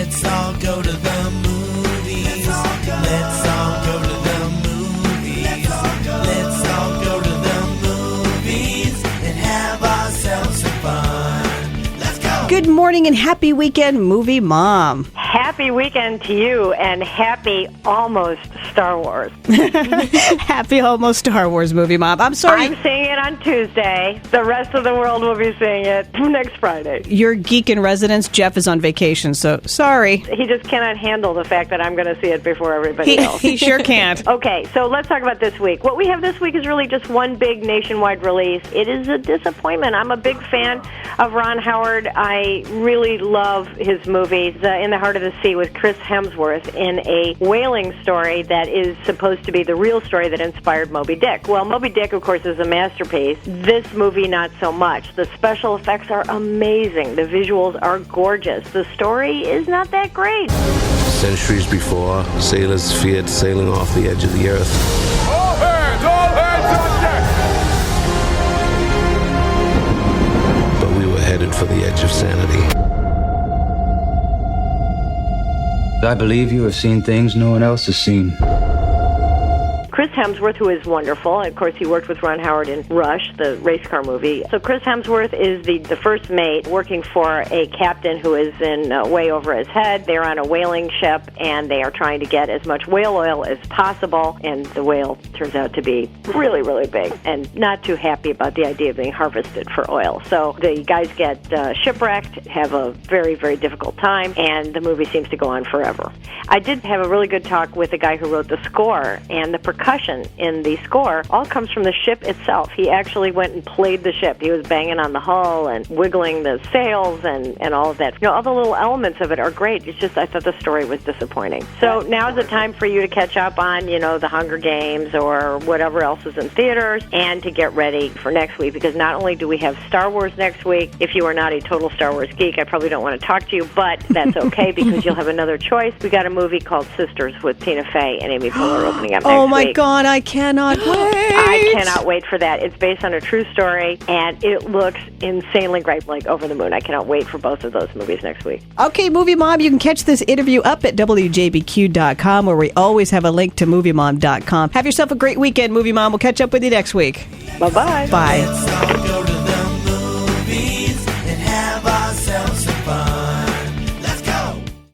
Let's all go to the movies. Let's all go to the movies. Let's all go to the movies and have ourselves some fun. Let's go. Good morning and happy weekend, Movie Mom. Happy weekend to you, and happy almost Star Wars. Happy almost Star Wars, Movie Mom. I'm sorry. I'm seeing it on Tuesday. The rest of the world will be seeing it next Friday. You're geek in residence. Jeff is on vacation, so sorry. He just cannot handle the fact that I'm going to see it before everybody else. He sure can't. Okay, so let's talk about this week. What we have this week is really just one big nationwide release. It is a disappointment. I'm a big fan of Ron Howard. I really love his movies. In the Heart of the Sea with Chris Hemsworth in a whaling story that is supposed to be the real story that inspired Moby Dick. Well, Moby Dick, of course, is a masterpiece. This movie, not so much. The special effects are amazing. The visuals are gorgeous. The story is not that great. Centuries before, sailors feared sailing off the edge of the earth. All hands on deck! But we were headed for the edge of sanity. I believe you have seen things no one else has seen. Chris Hemsworth, who is wonderful. Of course, he worked with Ron Howard in Rush, the race car movie. So Chris Hemsworth is the first mate working for a captain who is in way over his head. They're on a whaling ship, and they are trying to get as much whale oil as possible. And the whale turns out to be really, really big and not too happy about the idea of being harvested for oil. So the guys get shipwrecked, have a very, very difficult time, and the movie seems to go on forever. I did have a really good talk with the guy who wrote the score, and the percussion in the score all comes from the ship itself. He actually went and played the ship. He was banging on the hull and wiggling the sails and all of that. You know, all the little elements of it are great. It's just I thought the story was disappointing. So now's the time for you to catch up on, the Hunger Games or whatever else is in theaters, and to get ready for next week, because not only do we have Star Wars next week, if you are not a total Star Wars geek, I probably don't want to talk to you, but that's okay because you'll have another choice. We got a movie called Sisters with Tina Fey and Amy Poehler opening up next week. Oh my God, I cannot wait. I cannot wait for that. It's based on a true story, and it looks insanely great, like over the moon. I cannot wait for both of those movies next week. Okay, Movie Mom, you can catch this interview up at WJBQ.com, where we always have a link to MovieMom.com. Have yourself a great weekend, Movie Mom. We'll catch up with you next week. Bye-bye. Bye. Let's all go to